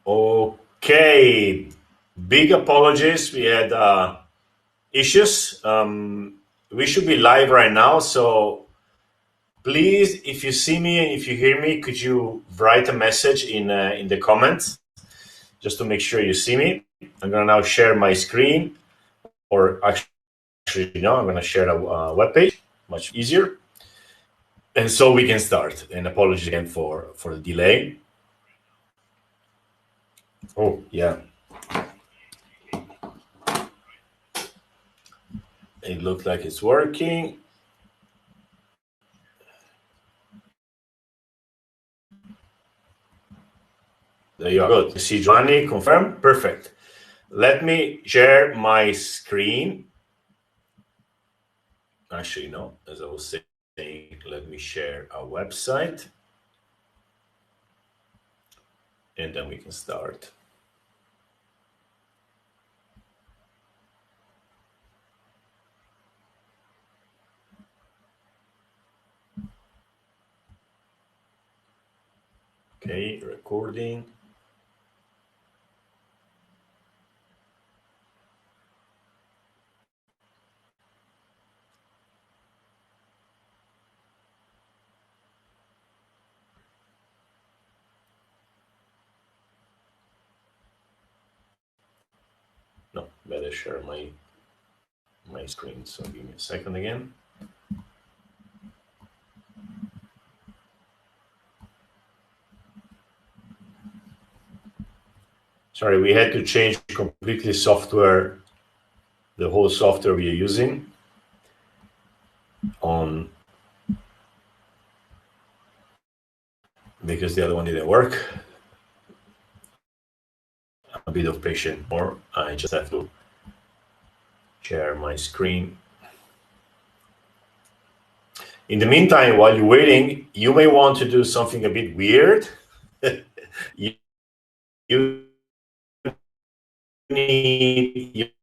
Okay, big apologies. We had issues. We should be live right now. So please, if you see me and if you hear me, could you write a message in the comments just to make sure you see me? I'm gonna now share my screen, or actually, no, I'm gonna share a web page, much easier, and so we can start. And apologies again for the delay. Oh yeah. It looks like it's working. There you are. Good. See Giovanni, confirm. Perfect. Let me share my screen. Actually, no, as I was saying, let me share a website and then we can start. Okay, recording. No, better share my screen. So give me a second again. Sorry, we had to change completely software, the whole software we are using on, because the other one didn't work. A bit of patience more. I just have to share my screen. In the meantime, while you're waiting, you may want to do something a bit weird. you need,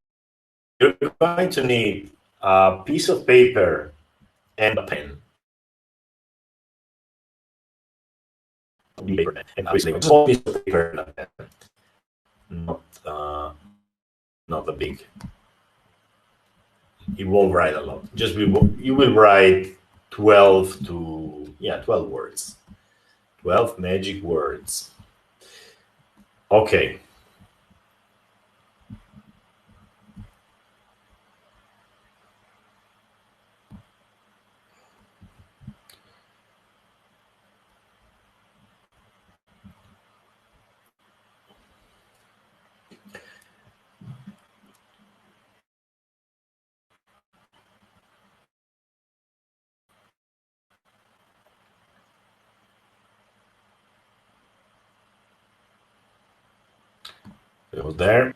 you're going to need a piece of paper and a pen. And obviously a small piece of paper and a pen. Not a big. You won't write a lot. Just you will write 12 to 12 words. 12 magic words. Okay. It was there.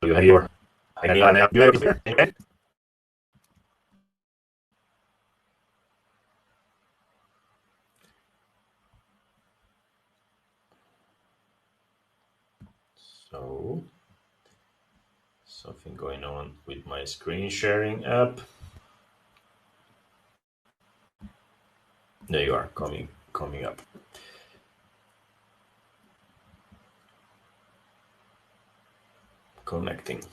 You have your okay. So something going on with my screen sharing app. There you are, coming up. Connecting.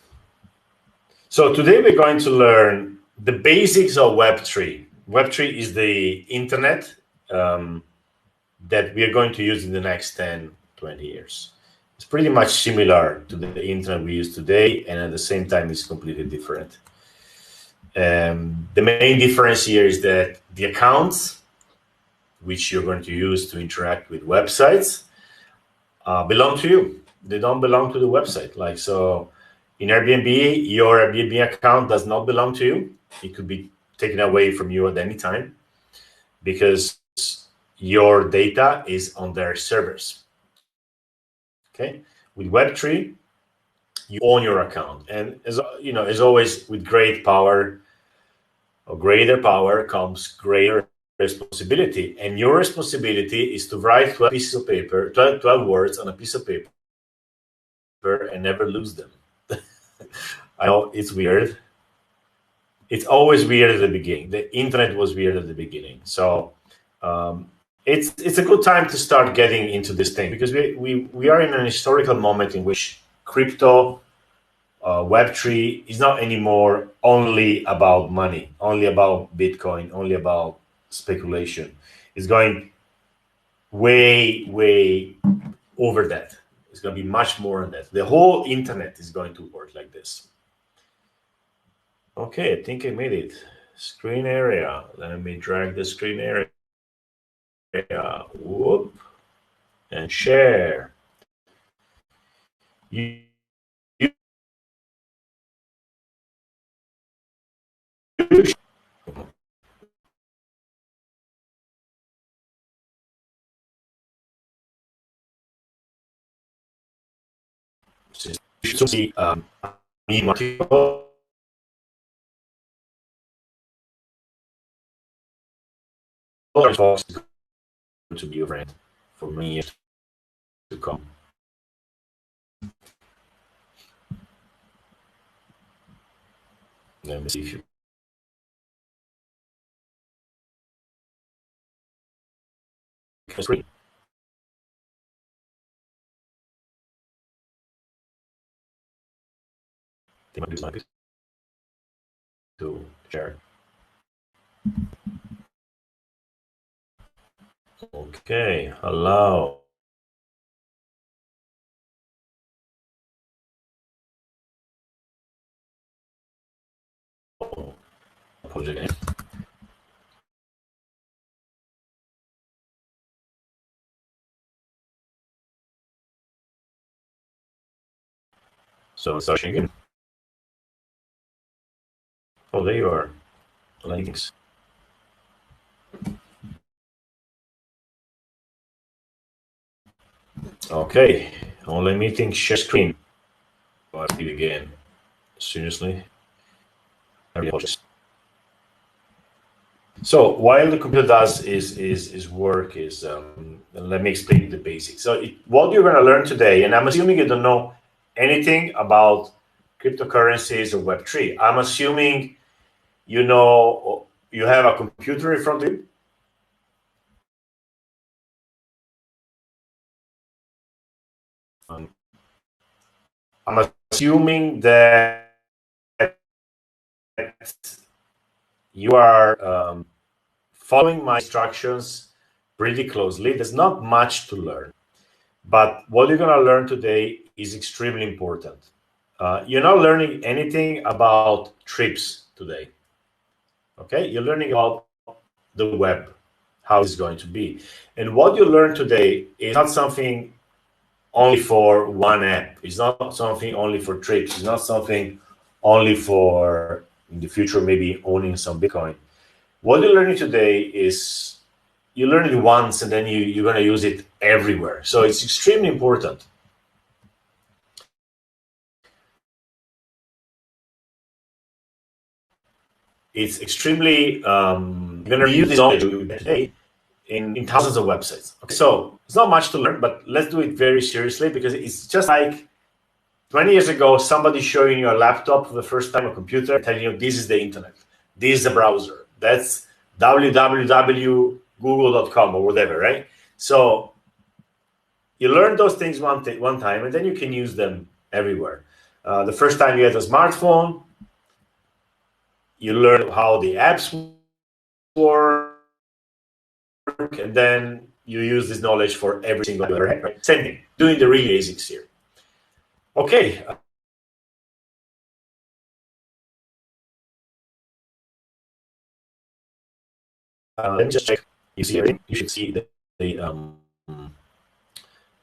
So today we're going to learn the basics of Web3. Web3 is the internet that we are going to use in the next 10, 20 years. It's pretty much similar to the internet we use today, and at the same time, it's completely different. The main difference here is that the accounts which you're going to use to interact with websites belong to you. They don't belong to the website. Like, so in Airbnb, your Airbnb account does not belong to you. It could be taken away from you at any time because your data is on their servers. Okay, with Web3, you own your account, and as you know, as always, with great power or greater power comes greater responsibility, and your responsibility is to write 12 pieces of paper, 12 words on a piece of paper, and never lose them. I know it's weird. It's always weird at the beginning. The internet was weird at the beginning, so it's a good time to start getting into this thing, because we are in an historical moment in which crypto, Web3 is not anymore only about money, only about Bitcoin, only about speculation. It's going way over that. It's going to be much more than that. The whole internet is going to work like this. Okay, I think I made it. Screen area. Let me drag the screen area. Whoop. And share. You should see me material to be a friend for many years to come. Let me see if you can screen. They might use my piece to share. Okay, hello. Apologize. So starting again. Oh, there you are. Links. Okay, online meeting, share screen. Oh, I see it again. Seriously? I really apologize. So while the computer does is work, let me explain the basics. So what you're going to learn today, and I'm assuming you don't know anything about cryptocurrencies or Web3. I'm assuming you know you have a computer in front of you. I'm assuming that you are following my instructions pretty closely. There's not much to learn, but what you're going to learn today is extremely important. You're not learning anything about trips today. Okay, you're learning about the web, how it's going to be. And what you learn today is not something only for one app. It's not something only for trips. It's not something only for, in the future, maybe owning some Bitcoin. What you're learning today is you learn it once and then you're going to use it everywhere. So it's extremely important. It's extremely, you're going to use this knowledge today in thousands of websites. Okay, so it's not much to learn, but let's do it very seriously, because it's just like 20 years ago, somebody showing you a laptop for the first time, a computer, telling you this is the internet, this is a browser, that's www.google.com or whatever, right? So you learn those things one time, and then you can use them everywhere. The first time you had a smartphone, you learn how the apps work, and then you use this knowledge for every single other, right? Same thing, doing the really basics here. Okay. Let me just check. You see everything. You should see the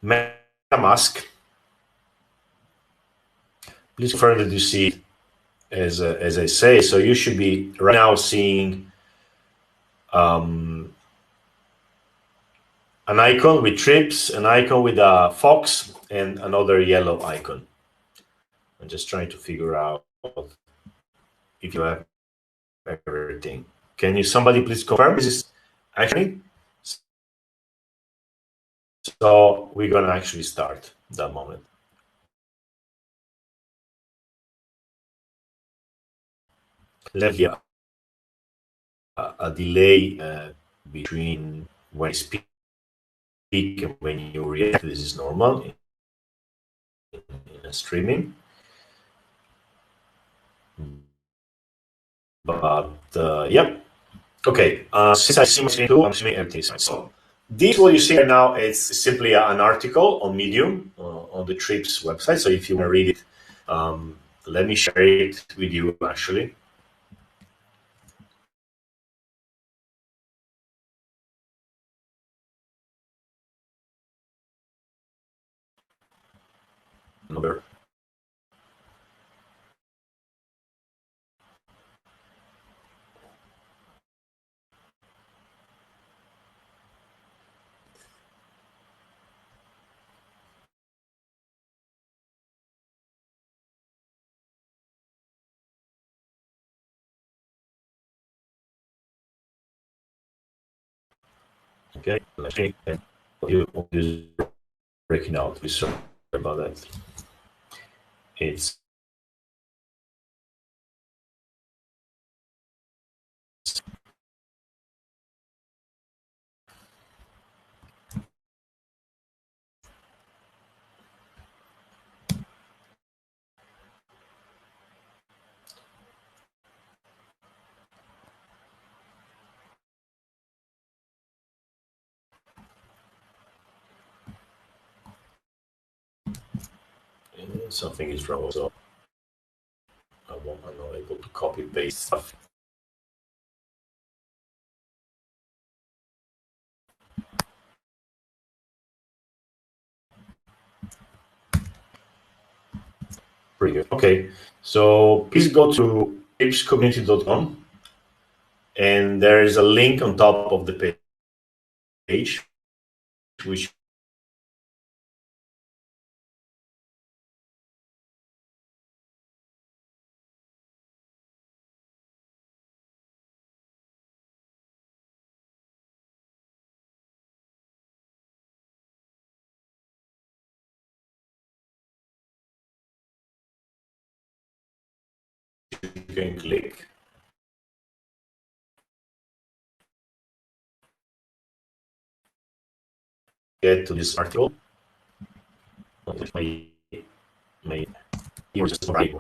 MetaMask. Please confirm that you see it as I say. So you should be right now seeing an icon with trips, an icon with a fox, and another yellow icon. I'm just trying to figure out if you have everything. Can you somebody please confirm? actually. So we're gonna actually start that moment. Let's hear a delay between when I speak and when you react. This is normal in streaming. But yeah, okay. Since I see my screen too, I'm seeing everything. So this what you see right now is simply an article on Medium on the Trips website. So if you want to read it, let me share it with you actually. Number. Okay, let me and you breaking out. We sorry about that. It's something is wrong. So I'm not able to copy paste stuff. Pretty good. Okay, so please go to TripsCommunity.com, and there is a link on top of the page, which you can click. Get to this article. My ears just right.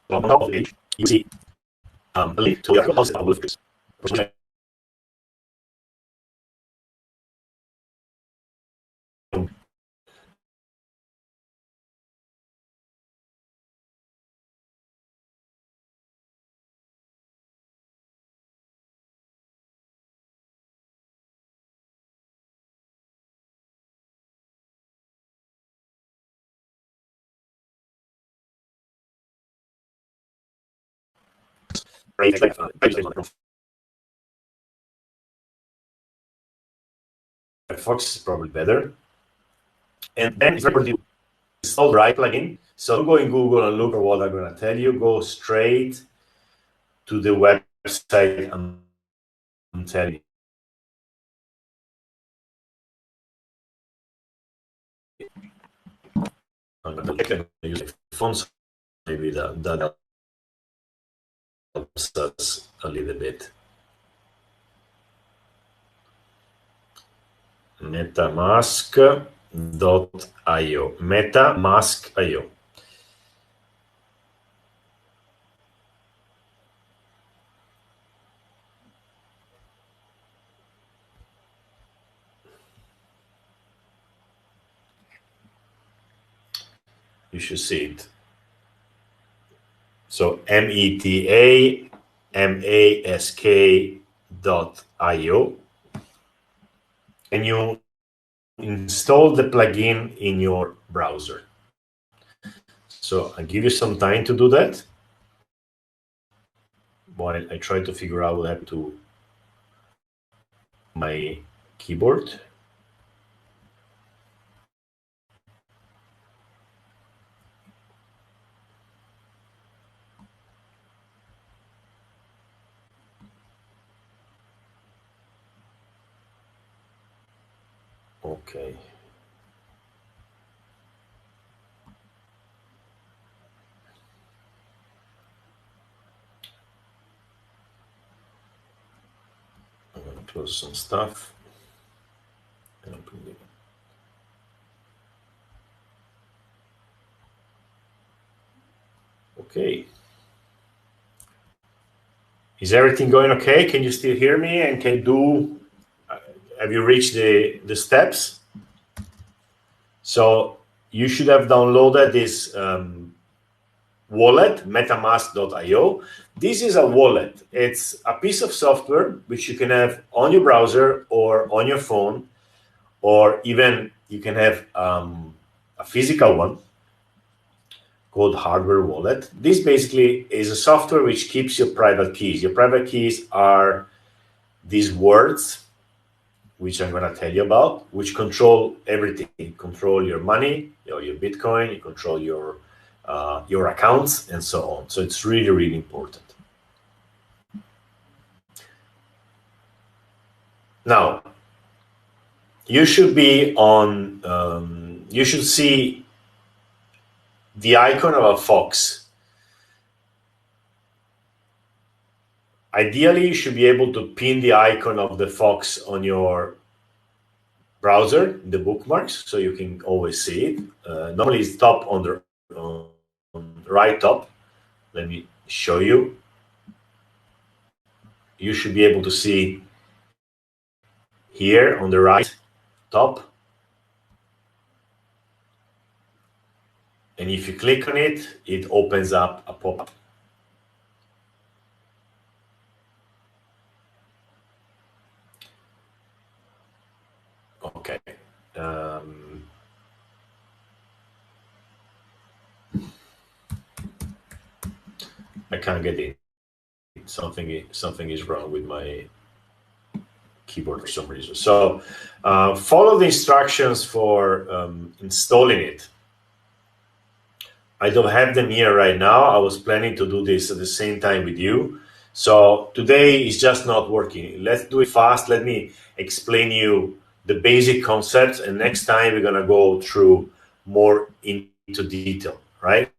On top of the page, you see a link to the article. I'll this. Firefox is probably better. And then if you install the right plugin, so don't go in Google and look for what I'm going to tell you. Go straight to the website and tell you. I'm going to use phones. Maybe that helps us a little bit. MetaMask.io. MetaMask.io. You should see it. So metamask.io, and you install the plugin in your browser. So I'll give you some time to do that while I try to figure out what happened to my keyboard. Okay. I'm going to close some stuff. And open it. Okay. Is everything going okay? Can you still hear me? And can do? Have you reached the steps? So you should have downloaded this wallet, metamask.io. This is a wallet. It's a piece of software which you can have on your browser or on your phone, or even you can have a physical one called hardware wallet. This basically is a software which keeps your private keys. Your private keys are these words, which I'm going to tell you about, which control everything. You control your money, your Bitcoin, you control your accounts, and so on. So it's really, really important. Now, you should be on. You should see the icon of a fox. Ideally, you should be able to pin the icon of the fox on your browser, the bookmarks, so you can always see it. Normally, it's top on the right top. Let me show you. You should be able to see here on the right top. And if you click on it, it opens up a pop-up. Okay. I can't get in. Something is wrong with my keyboard for some reason. So follow the instructions for installing it. I don't have them here right now. I was planning to do this at the same time with you. So today is just not working. Let's do it fast. Let me explain you the basic concepts, and next time we're gonna go through more into detail, right?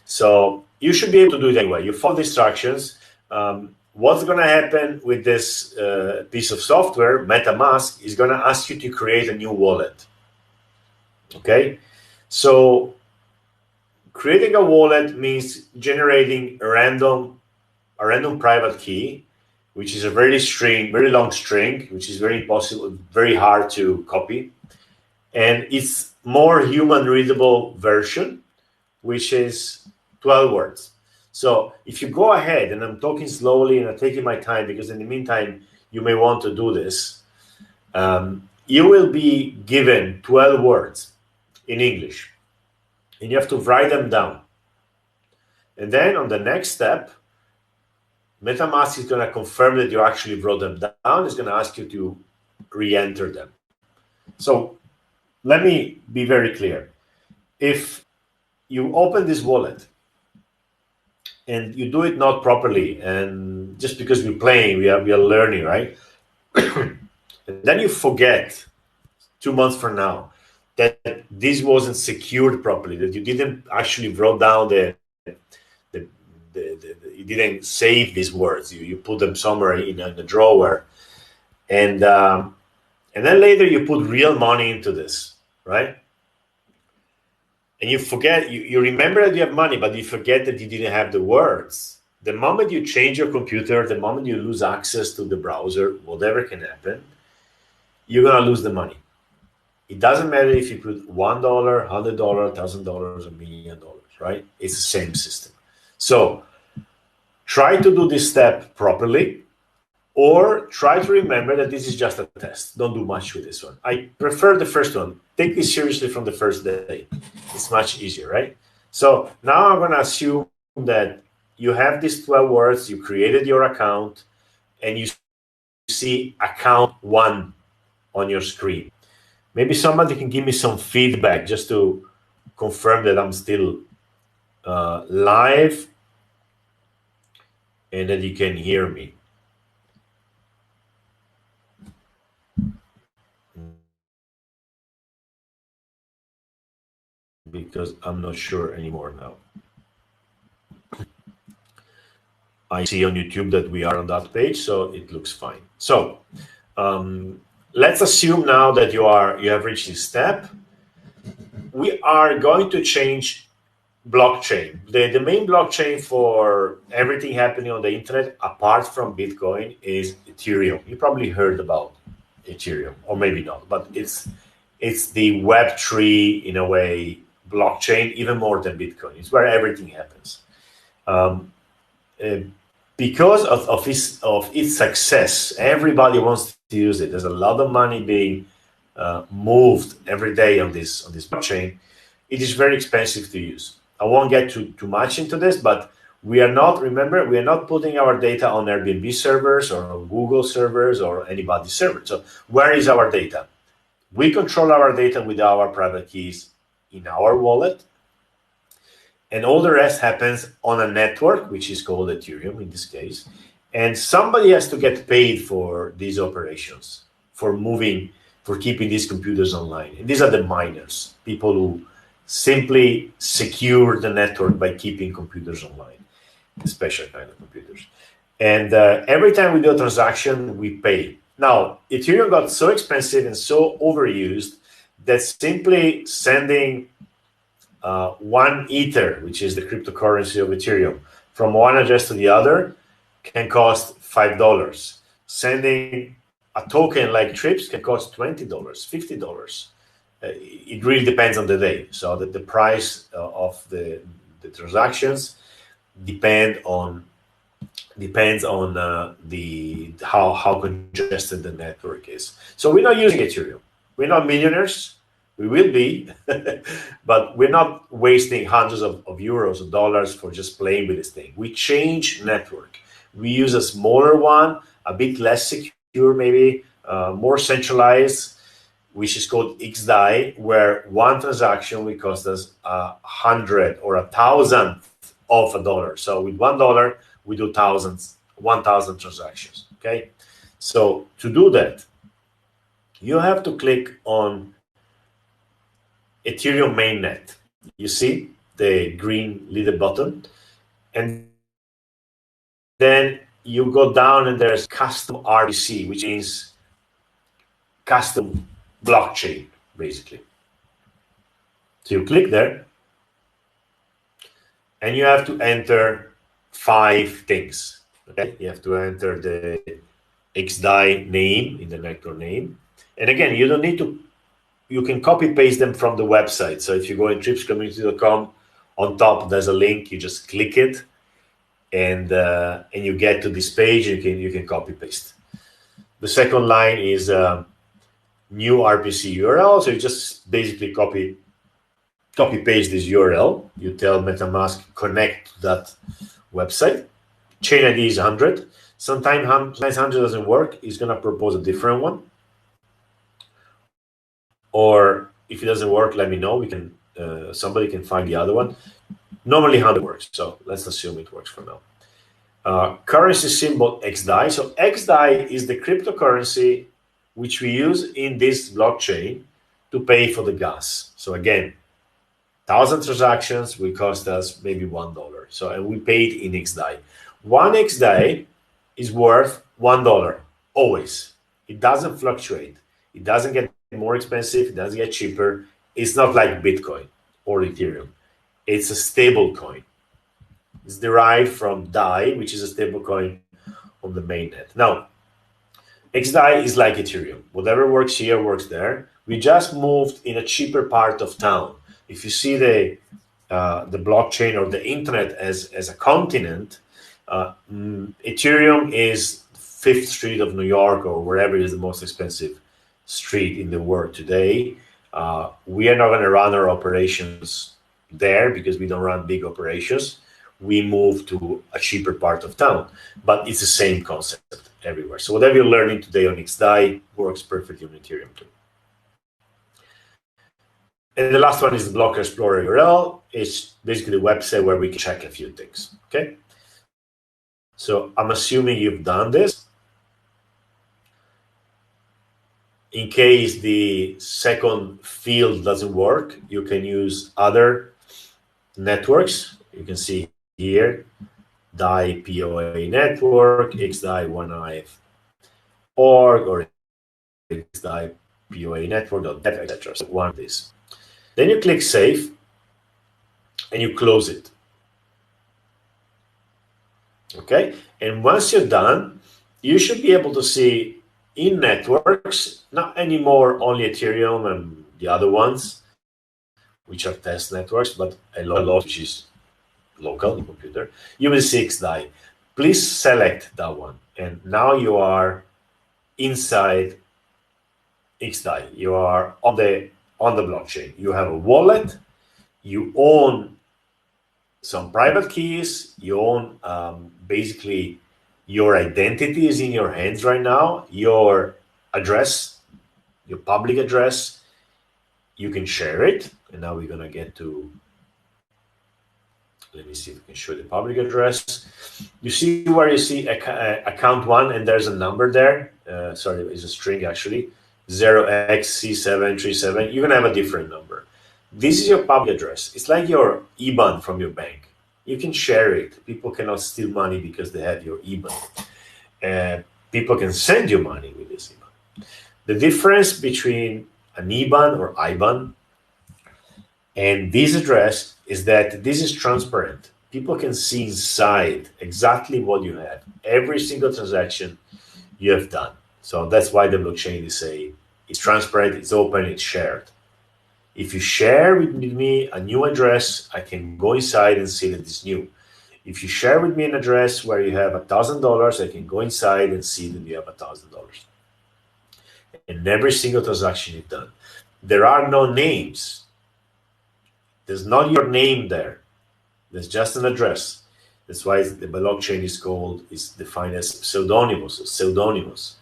So you should be able to do it anyway. You follow the instructions. What's gonna happen with this piece of software, MetaMask, is gonna ask you to create a new wallet. Okay, so creating a wallet means generating a random private key, which is a very long string, which is very hard to copy, and it's more human readable version, which is 12 words. So if you go ahead, and I'm talking slowly and I'm taking my time because in the meantime you may want to do this, you will be given 12 words in English, and you have to write them down. And then on the next step, MetaMask is going to confirm that you actually wrote them down. It's going to ask you to re-enter them. So let me be very clear. If you open this wallet and you do it not properly, and just because we're playing, we are learning, right? And then you forget 2 months from now that this wasn't secured properly, that you didn't actually wrote down you didn't save these words. You put them somewhere in a drawer, and then later you put real money into this, right? And you forget, you remember that you have money, but you forget that you didn't have the words. The moment you change your computer, the moment you lose access to the browser, whatever can happen, you're gonna lose the money. It doesn't matter if you put $1, $100, $1,000, $1 million, right? It's the same system. So try to do this step properly, or try to remember that this is just a test. Don't do much with this one. I prefer the first one. Take this seriously from the first day. It's much easier, right? So now I'm going to assume that you have these 12 words, you created your account, and you see account 1 on your screen. Maybe somebody can give me some feedback just to confirm that I'm still live and that you can hear me. because I'm not sure anymore now. I see on YouTube that we are on that page, so it looks fine. So let's assume now that you have reached this step. We are going to change blockchain. The main blockchain for everything happening on the internet, apart from Bitcoin, is Ethereum. You probably heard about Ethereum, or maybe not, but it's the Web3 in a way blockchain, even more than Bitcoin. It's where everything happens. Because of its success, everybody wants to use it. There's a lot of money being moved every day on this blockchain. It is very expensive to use. I won't get too much into this, but we are not putting our data on Airbnb servers or on Google servers or anybody's server. So where is our data? We control our data with our private keys in our wallet. And all the rest happens on a network, which is called Ethereum in this case. And somebody has to get paid for these operations, for keeping these computers online. And these are the miners, people who simply secure the network by keeping computers online, the special kind of computers. And every time we do a transaction, we pay. Now, Ethereum got so expensive and so overused that simply sending 1 Ether, which is the cryptocurrency of Ethereum, from one address to the other can cost $5. Sending a token like Trips can cost $20, $50. It really depends on the day. So that the price of the transactions depends on how congested the network is. So we're not using Ethereum. We're not millionaires. We will be, but we're not wasting hundreds of euros or dollars for just playing with this thing. We change network. We use a smaller one, a bit less secure, maybe more centralized, which is called XDAI, where one transaction will cost us 100 or 1,000 of a dollar. So with $1, we do 1,000 transactions. Okay, so to do that, you have to click on Ethereum mainnet. You see the green little button, and then you go down and there's custom RPC, which means custom blockchain, basically. So you click there, and you have to enter 5 things. Okay, you have to enter the XDAI name in the network name, and again, you don't need to. You can copy paste them from the website. So if you go in TripsCommunity.com, on top there's a link. You just click it, and you get to this page. You can copy paste. The second line is new RPC URL. So you just basically copy paste this URL. You tell MetaMask connect to that website. Chain ID is 100. Sometimes 100 doesn't work. It's gonna propose a different one. Or if it doesn't work, let me know. We can somebody can find the other one. Normally 100 works, so let's assume it works for now. Currency symbol XDAI. So XDAI is the cryptocurrency which we use in this blockchain to pay for the gas. So again, 1,000 transactions will cost us maybe $1. So and we paid in XDAI. 1 XDAI is worth $1 always. It doesn't fluctuate. It doesn't get more expensive. It doesn't get cheaper. It's not like Bitcoin or Ethereum. It's a stable coin. It's derived from DAI, which is a stable coin on the mainnet. Now, XDAI is like Ethereum. Whatever works here works there. We just moved in a cheaper part of town. If you see the blockchain or the internet as a continent, Ethereum is 5th Street of New York or wherever is the most expensive street in the world today. We are not going to run our operations there because we don't run big operations. We move to a cheaper part of town, but it's the same concept everywhere. So whatever you're learning today on XDAI works perfectly on Ethereum too. And the last one is the Block Explorer URL. It's basically a website where we can check a few things. Okay. So I'm assuming you've done this. In case the second field doesn't work, you can use other networks. You can see here, DAI POA network, XDAI OneIve.org, or XDAI POA network.dev, etc. So one of these. Then you click Save, and you close it. Okay, and once you're done, you should be able to see in networks, not anymore only Ethereum and the other ones, which are test networks, but a lot which is local computer. You will see XDAI. Please select that one, and now you are inside XDAI. You are on the blockchain. You have a wallet. You own some private keys. You own basically your identity is in your hands right now. Your address, your public address, you can share it. And now we're gonna get to, let me see if we can show the public address. You see where you see account one, and there's a number there. Sorry, it's a string actually, 0xC737. You're gonna have a different number. This is your public address. It's like your IBAN from your bank. You can share it. People cannot steal money because they have your IBAN. People can send you money with this IBAN. The difference between an IBAN or IBAN and this address is that this is transparent. People can see inside exactly what you have, every single transaction you have done. So that's why the blockchain is it's transparent, it's open, it's shared. If you share with me a new address, I can go inside and see that it's new. If you share with me an address where you have $1,000, I can go inside and see that you have $1,000. And every single transaction you've done. There are no names. There's not your name there. There's just an address. That's why the blockchain is defined as pseudonymous.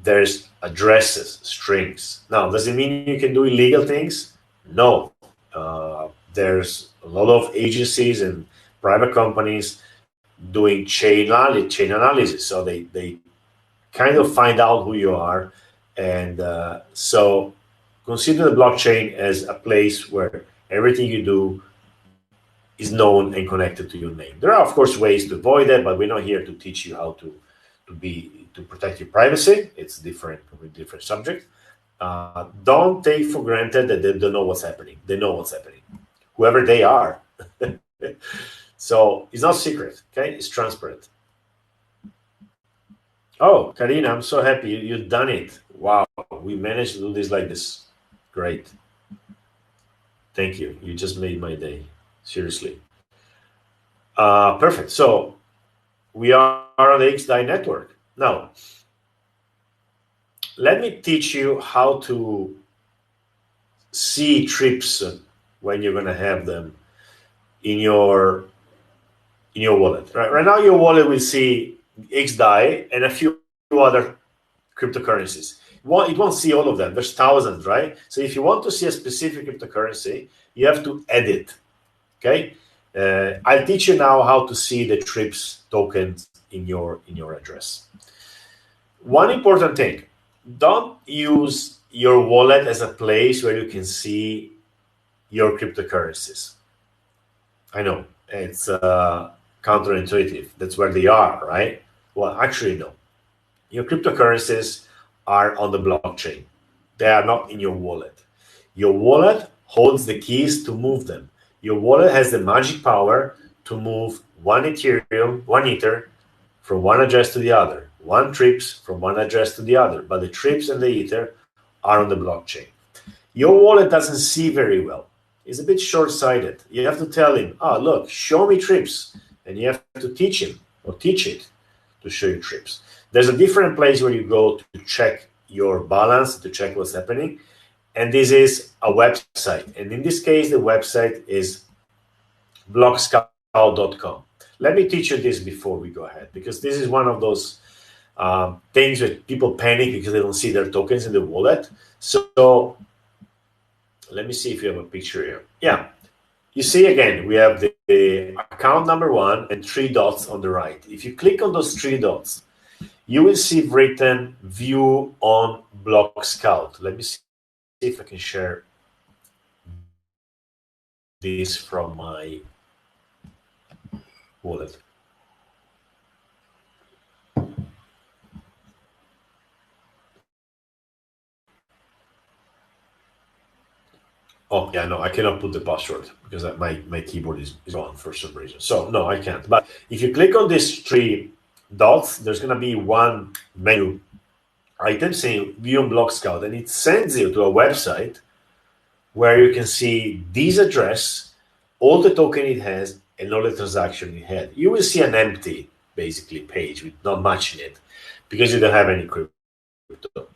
There's addresses, strings. Now, does it mean you can do illegal things? No. There's a lot of agencies and private companies doing chain analysis. So they kind of find out who you are. And so consider the blockchain as a place where everything you do is known and connected to your name. There are, of course, ways to avoid that, but we're not here to teach you how to protect your privacy. It's a different subject. Don't take for granted that they don't know what's happening. They know what's happening, whoever they are. So it's not secret, okay? It's transparent. Oh, Karina, I'm so happy you've done it. Wow, we managed to do this like this. Great. Thank you. You just made my day. Seriously. Perfect. So we are on the XDAI network. Now, let me teach you how to see trips when you're going to have them in your wallet. Right now, your wallet will see XDAI and a few other cryptocurrencies. It won't see all of them. There's thousands, right? So if you want to see a specific cryptocurrency, you have to edit. Okay. I'll teach you now how to see the TRIPS tokens in your address. One important thing: don't use your wallet as a place where you can see your cryptocurrencies. I know it's counterintuitive. That's where they are, right? Well, actually, no. Your cryptocurrencies are on the blockchain. They are not in your wallet. Your wallet holds the keys to move them. Your wallet has the magic power to move one Ethereum, one Ether, from one address to the other, one TRIPS from one address to the other. But the TRIPS and the Ether are on the blockchain. Your wallet doesn't see very well. It's a bit short-sighted. You have to tell him, look, show me TRIPS. And you have to teach him or teach it to show you TRIPS. There's a different place where you go to check your balance, to check what's happening. And this is a website. And in this case, the website is blockscout.com. Let me teach you this before we go ahead, because this is one of those things that people panic because they don't see their tokens in the wallet. So let me see if you have a picture here. Yeah. You see, again, we have the account number 1 and 3 dots on the right. If you click on those 3 dots, you will see written view on Block Scout. Let me see if I can share this from my wallet. Oh, yeah, no, I cannot put the password because my keyboard is on for some reason. So, no, I can't. But if you click on these three dots, there's going to be one menu item saying View on Block Scout, and it sends you to a website where you can see this address, all the token it has, and all the transaction it had. You will see an empty, basically, page with not much in it because you don't have any crypto.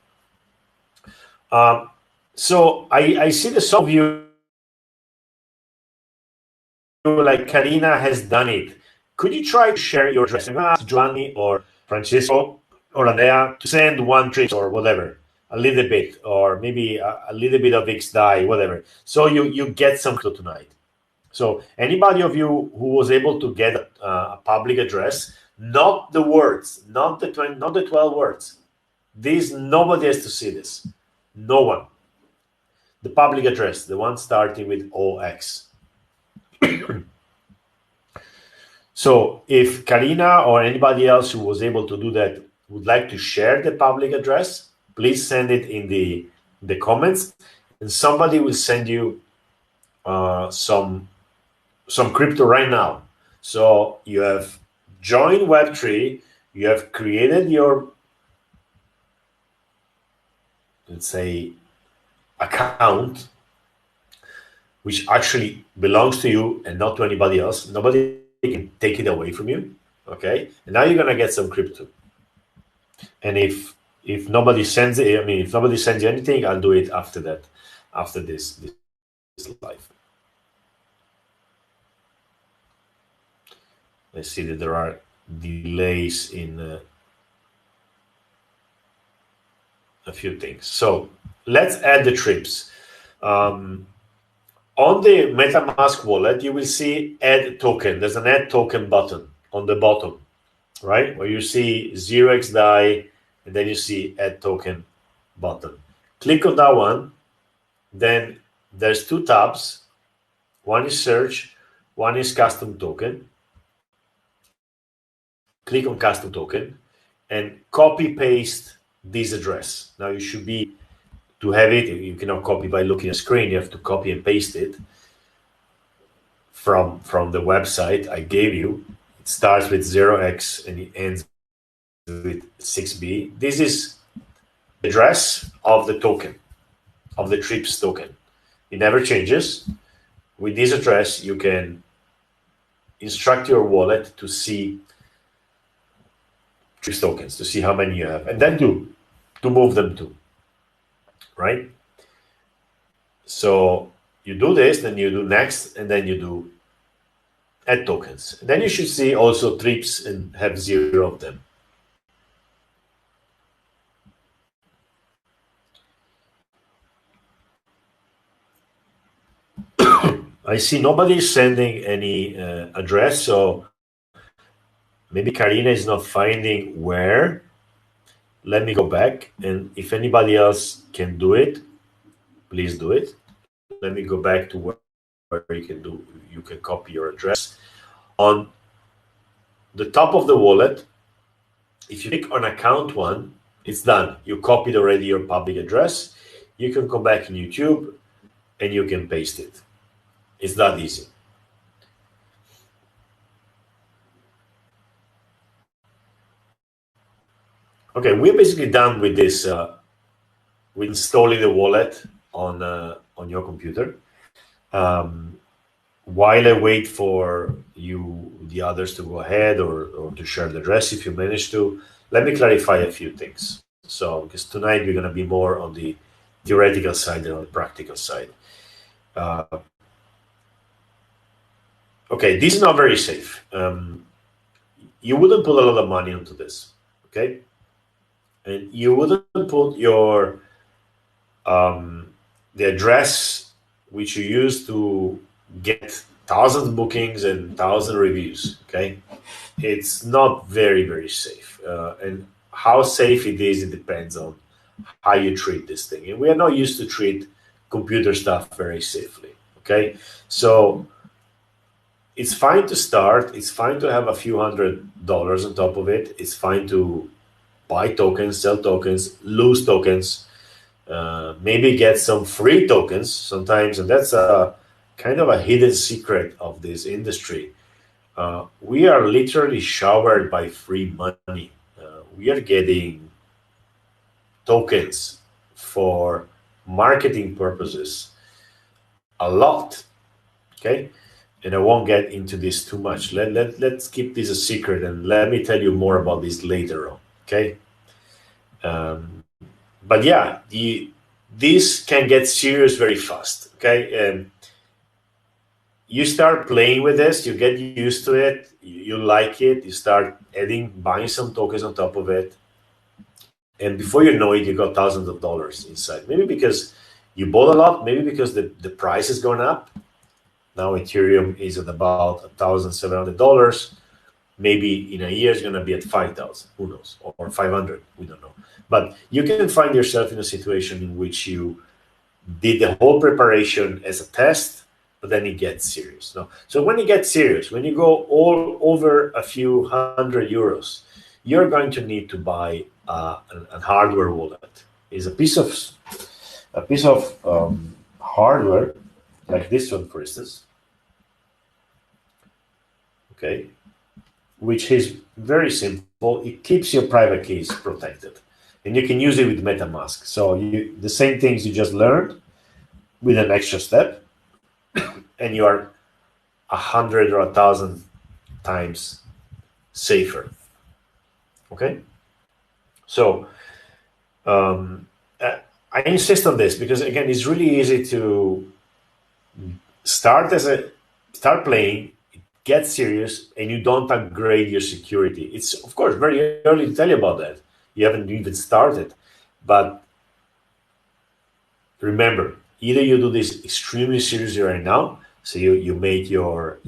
So I see that some of you, like Karina, has done it. Could you try to share your address? I'm going to ask Giovanni or Francesco or Andrea to send one trip or whatever, a little bit, or maybe a little bit of XDAI, whatever. So you get some crypto tonight. So anybody of you who was able to get a public address, not the words, not the 12 words. Nobody has to see this. No one. The public address, the one starting with OX. So if Karina or anybody else who was able to do that would like to share the public address, please send it in the comments, and somebody will send you some crypto right now. So you have joined Web3, you have created your, let's say, account, which actually belongs to you and not to anybody else. Nobody can take it away from you. Okay, and now you're gonna get some crypto. And if nobody sends it, I mean, if nobody sends you anything, I'll do it after that, after this live. I see that there are delays in a few things. So let's add the trips. On the MetaMask wallet, you will see add token. There's an add token button on the bottom, right? Where you see 0xDAI, and then you see add token button. Click on that one. Then there's two tabs. One is search, one is custom token. Click on custom token and copy paste this address. Now you should be, to have it, you cannot copy by looking at the screen, you have to copy and paste it from the website I gave you. It starts with 0x and it ends with 6b. This is the address of the token, of the TRIPS token. It never changes. With this address, you can instruct your wallet to see TRIPS tokens, to see how many you have, and then to move them to, right? So you do this, then you do next, and then you do add tokens. And then you should see also trips and have 0 of them. I see nobody is sending any address, so maybe Karina is not finding where. Let me go back, and if anybody else can do it, please do it. Let me go back to where you can copy your address. On the top of the wallet, if you click on account one, it's done. You copied already your public address. You can come back in YouTube and you can paste it. It's that easy. Okay, we're basically done with this, with installing the wallet on your computer. While I wait for the others to go ahead or to share the address, if you manage to, let me clarify a few things. So, because tonight we're going to be more on the theoretical side than on the practical side. Okay, this is not very safe. You wouldn't put a lot of money into this, okay? And you wouldn't put your the address which you use to get 1,000 bookings and 1,000 reviews. Okay, it's not very safe. And how safe it is, it depends on how you treat this thing. And we are not used to treat computer stuff very safely. Okay, so it's fine to start. It's fine to have a few $100 on top of it. It's fine to buy tokens, sell tokens, lose tokens, maybe get some free tokens sometimes, and that's a kind of a hidden secret of this industry. We are literally showered by free money. We are getting tokens for marketing purposes a lot. Okay, and I won't get into this too much. Let's keep this a secret, and let me tell you more about this later on. Okay. But yeah, this can get serious very fast. Okay, and you start playing with this, you get used to it, you like it, you start buying some tokens on top of it, and before you know it, you got thousands of dollars inside. Maybe because you bought a lot, maybe because the price has gone up. Now Ethereum is at about $1,700. Maybe in a year it's going to be at 5,000. Who knows? Or 500. We don't know. But you can find yourself in a situation in which you did the whole preparation as a test, but then it gets serious. No? So when it gets serious, when you go all over a few €100, you're going to need to buy a hardware wallet. It's a piece of hardware like this one, for instance. Okay, which is very simple. It keeps your private keys protected, and you can use it with MetaMask. So the same things you just learned with an extra step, and you are 100 or 1,000 times safer. Okay, so I insist on this because again, it's really easy to start playing, get serious, and you don't upgrade your security. It's of course very early to tell you about that. You haven't even started, but remember, either you do this extremely seriously right now, so you make your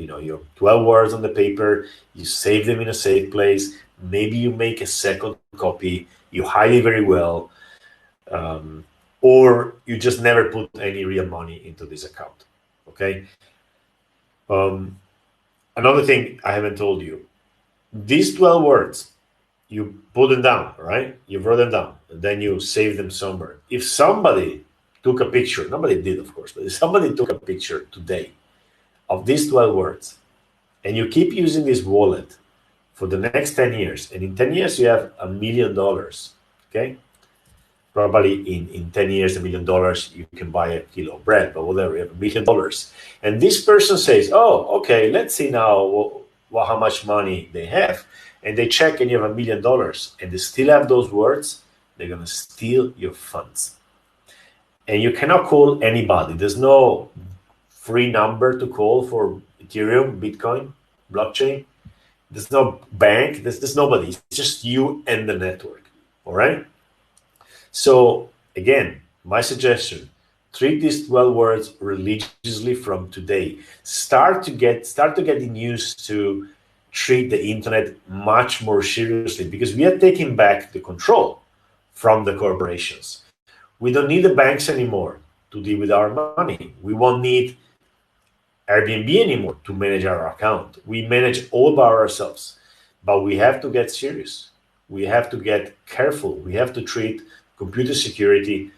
12 words on the paper, you save them in a safe place. Maybe you make a second copy, you hide it very well, or you just never put any real money into this account. Okay. Another thing I haven't told you, these 12 words, you put them down, right? You wrote them down, and then you save them somewhere. If somebody took a picture, nobody did, of course, but if somebody took a picture today of these 12 words, and you keep using this wallet for the next 10 years, and in 10 years you have $1 million, okay? Probably in 10 years, $1 million, you can buy a kilo of bread, but whatever, you have $1 million. And this person says, oh, okay, let's see now how much money they have. And they check and you have $1 million, and they still have those words, they're going to steal your funds. And you cannot call anybody. There's no free number to call for Ethereum, Bitcoin, blockchain. There's no bank. There's nobody. It's just you and the network. All right? So again, my suggestion, treat these 12 words religiously from today. Start getting used to treat the internet much more seriously, because we are taking back the control from the corporations. We don't need the banks anymore to deal with our money. We won't need Airbnb anymore to manage our account. We manage all by ourselves, but we have to get serious. We have to get careful. We have to treat computer security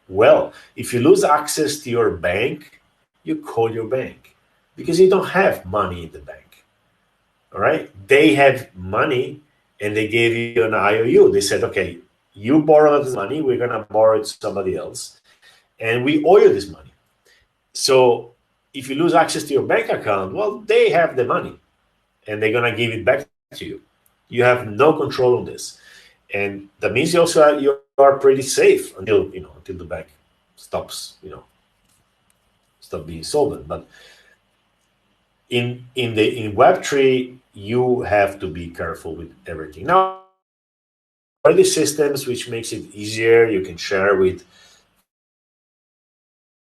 well. If you lose access to your bank, you call your bank, because you don't have money in the bank. All right? They have money, and they gave you an IOU. They said, okay, you borrowed this money, we're going to borrow it to somebody else, and we owe you this money. So if you lose access to your bank account, well, they have the money, and they're going to give it back to you. You have no control on this. And that means you are pretty safe until the bank stops being solvent. But in Web3, you have to be careful with everything. Now, there are these systems which makes it easier. You can share with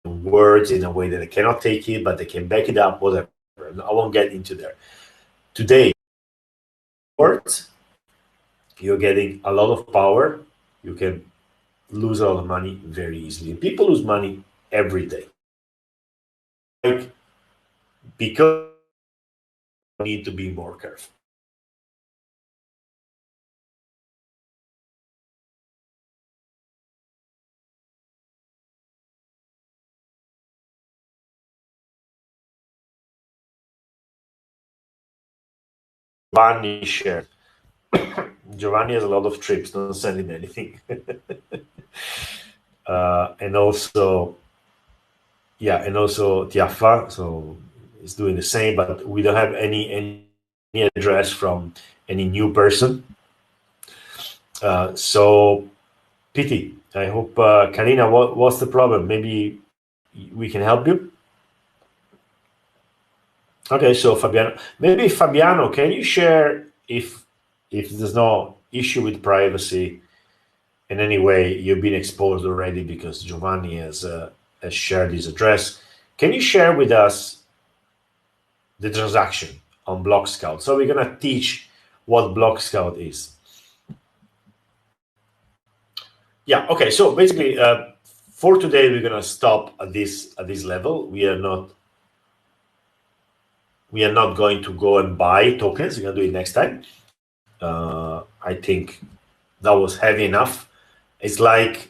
words in a way that they cannot take it, but they can back it up, whatever. I won't get into there. Today, words you're getting a lot of power. You can lose a lot of money very easily. And people lose money every day. Like, because you need to be more careful. Giovanni shared. Giovanni has a lot of trips. Don't send him anything. And also, yeah, and also Tiafa. So he's doing the same, but we don't have any address from any new person. So Pity, I hope Karina, what's the problem? Maybe we can help you. Okay, so Fabiano, maybe Fabiano, can you share if there's no issue with privacy in any way? You've been exposed already because Giovanni has shared his address. Can you share with us the transaction on Block Scout? So we're gonna teach what Block Scout is. Yeah. Okay. So basically, for today, we're gonna stop at this level. We are not going to go and buy tokens. We're gonna do it next time. I think that was heavy enough. It's like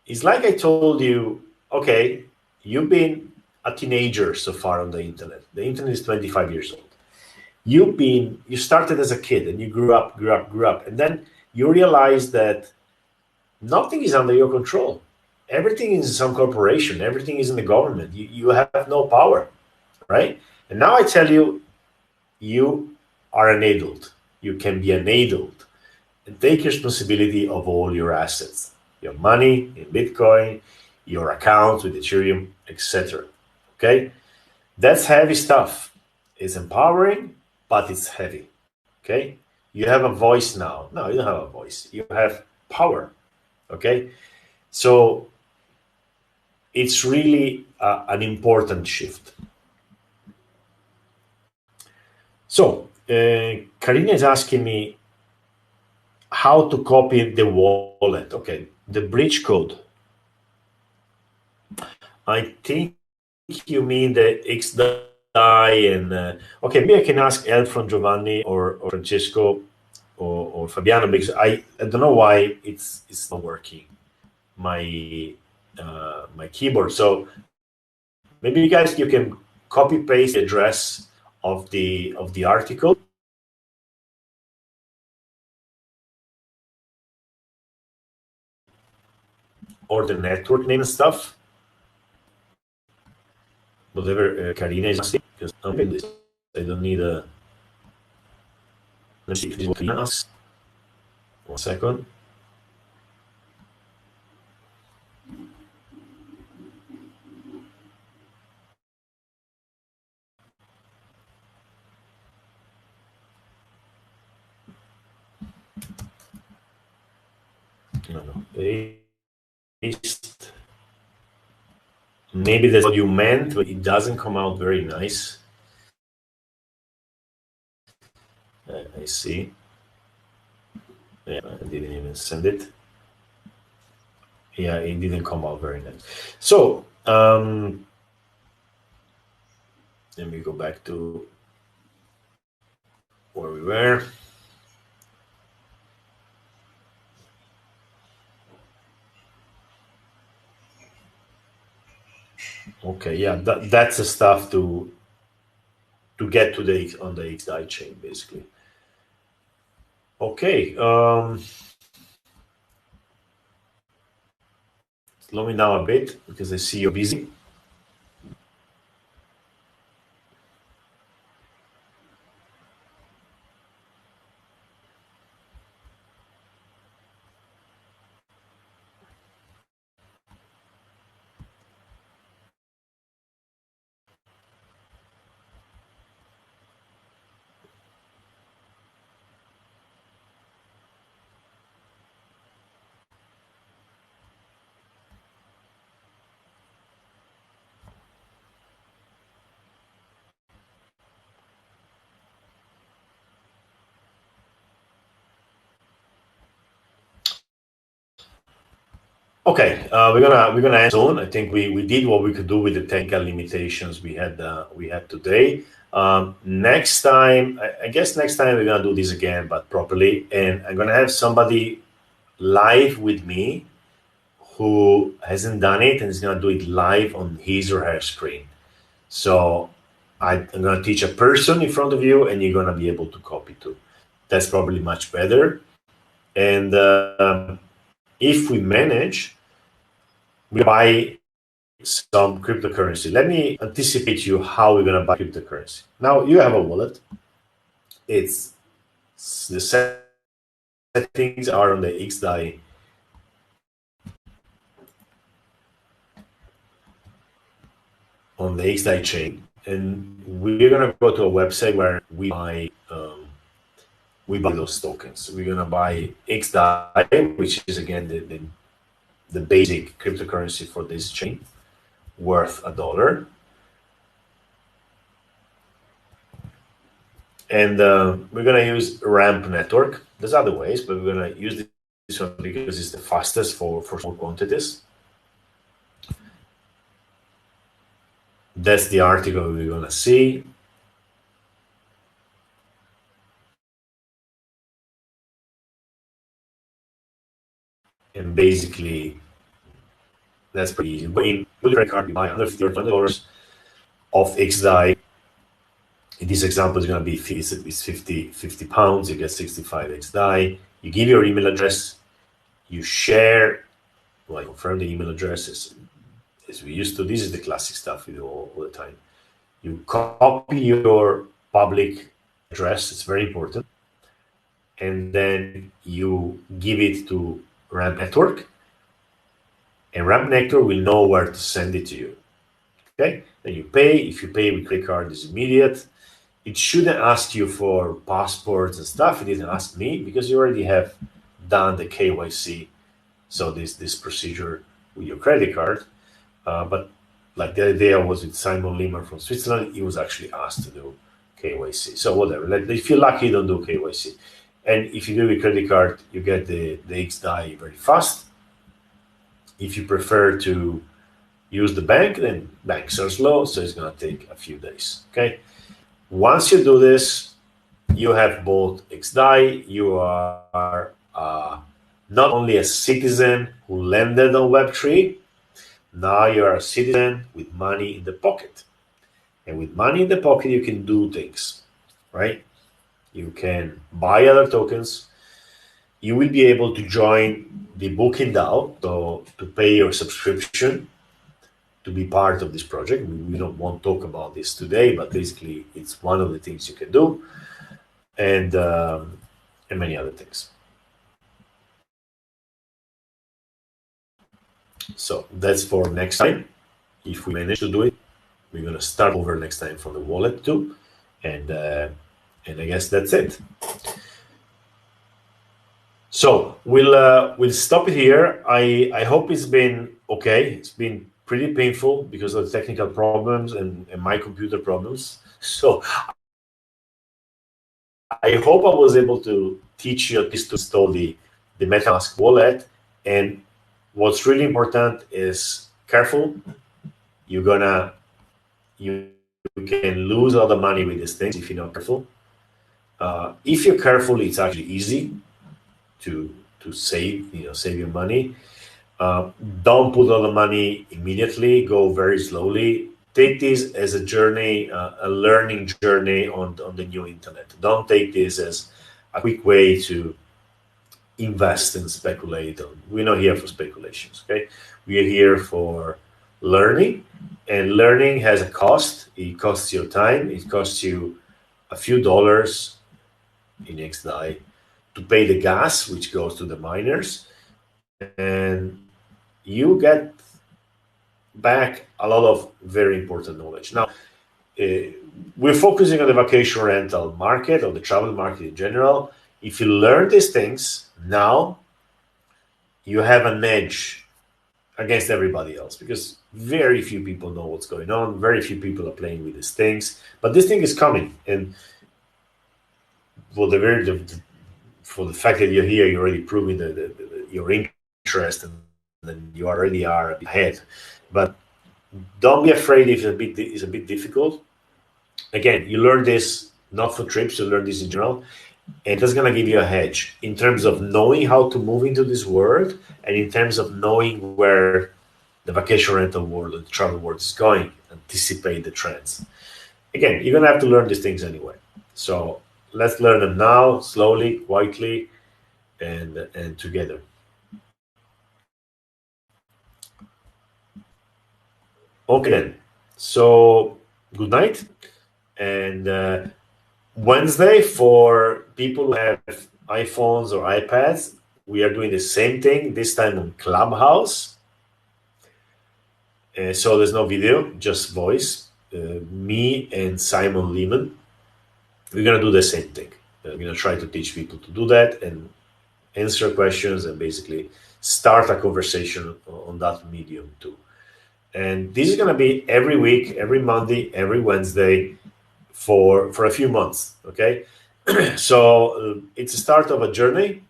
I told you, okay, you've been a teenager so far on the internet. The internet is 25 years old. You started as a kid and you grew up, and then you realize that nothing is under your control. Everything is in some corporation. Everything is in the government. You have no power, right? And now I tell you, you are an adult. You can be an adult and take responsibility of all your assets, your money in Bitcoin, your accounts with Ethereum, etc. Okay, that's heavy stuff. It's empowering, but it's heavy. Okay, you have a voice now. No, you don't have a voice. You have power. Okay, so it's really an important shift. So Karina is asking me how to copy the wallet. Okay, the bridge code. I think you mean the XDAI and okay, maybe I can ask help from Giovanni or Francesco or Fabiano because I don't know why it's not working my my keyboard. So maybe you guys you can copy paste the address of the article or the network name and stuff. Whatever Karina is asking, because I don't need a. Let's see if this is what Karina asks. 1 second. No. Paste. Maybe that's what you meant, but it doesn't come out very nice. I see. Yeah, I didn't even send it. Yeah, it didn't come out very nice. So let me go back to where we were. Okay, yeah, that's the stuff to get to the on the XDAI chain, basically. Okay, slow me down a bit because I see you're busy. Okay, we're gonna end soon. I think we did what we could do with the technical limitations we had today. Next time, I guess next time we're gonna do this again, but properly, and I'm gonna have somebody live with me who hasn't done it and is gonna do it live on his or her screen. So I'm gonna teach a person in front of you, and you're gonna be able to copy too. That's probably much better. And if we manage, we buy some cryptocurrency. Let me anticipate you how we're gonna buy cryptocurrency. Now you have a wallet. It's the settings are on the XDAI chain, and we're gonna go to a website where we buy those tokens. We're gonna buy XDAI, which is again the basic cryptocurrency for this chain, worth $1. And we're gonna use ramp network. There's other ways, but we're gonna use this one because it's the fastest for small quantities. That's the article we're gonna see. And basically, that's pretty easy. But in credit card, you buy $150 of XDAI. In this example, it's going to be 50 pounds. You get 65 XDAI. You give your email address. You share, well, confirm the email address as we used to. This is the classic stuff we do all the time. You copy your public address. It's very important. And then you give it to Ramp Network. And Ramp Network will know where to send it to you. Okay? Then you pay. If you pay with credit card, it's immediate. It shouldn't ask you for passports and stuff. It didn't ask me because you already have done the KYC. So this procedure with your credit card. But like the idea was with Simon Lehmann from Switzerland, he was actually asked to do KYC. So whatever. If you're lucky, don't do KYC. And if you do with credit card, you get the XDAI very fast. If you prefer to use the bank, then banks are slow, so it's going to take a few days. Okay. Once you do this, you have both XDAI. You are not only a citizen who landed on Web3, now you are a citizen with money in the pocket. And with money in the pocket, you can do things, right? You can buy other tokens. You will be able to join the Booking DAO, so to pay your subscription to be part of this project. We won't talk about this today, but basically it's one of the things you can do, and many other things. So that's for next time. If we manage to do it, we're gonna start over next time from the wallet too, and I guess that's it. So we'll stop it here. I hope it's been okay. It's been pretty painful because of the technical problems and my computer problems. So I hope I was able to teach you at least to install the MetaMask wallet. And what's really important is careful. You can lose all the money with these things if you're not careful. If you're careful, it's actually easy to save your money. Don't put all the money immediately. Go very slowly. Take this as a journey, a learning journey on the new internet. Don't take this as a quick way to invest and speculate. We're not here for speculations, okay? We are here for learning, and learning has a cost. It costs your time. It costs you a few dollars in XDAI to pay the gas, which goes to the miners, and you get back a lot of very important knowledge. Now, we're focusing on the vacation rental market or the travel market in general. If you learn these things now, you have an edge against everybody else because very few people know what's going on. Very few people are playing with these things, but this thing is coming. And for the fact that you're here, you're already proving your interest and then you already are a bit ahead. But don't be afraid if it's a bit difficult. Again, you learn this not for trips, you learn this in general, and that's going to give you a hedge in terms of knowing how to move into this world, and in terms of knowing where the vacation rental world and the travel world is going, anticipate the trends. Again, you're going to have to learn these things anyway. So let's learn them now, slowly, quietly, and together. Okay then. So good night, and Wednesday, for people who have iPhones or iPads, we are doing the same thing, this time on Clubhouse. So there's no video, just voice. Me and Simon Lehman, we're going to do the same thing. We're going to try to teach people to do that and answer questions and basically start a conversation on that medium too. And this is going to be every week, every Monday, every Wednesday for a few months, okay? So it's the start of a journey.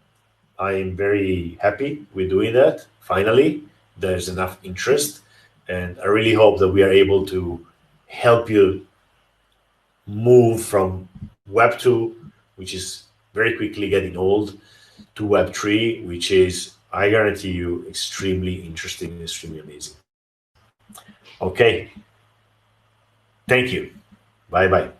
I am very happy with doing that. Finally, there's enough interest, and I really hope that we are able to help you move from Web 2, which is very quickly getting old, to Web 3, which is, I guarantee you, extremely interesting and extremely amazing. Okay. Thank you. Bye-bye.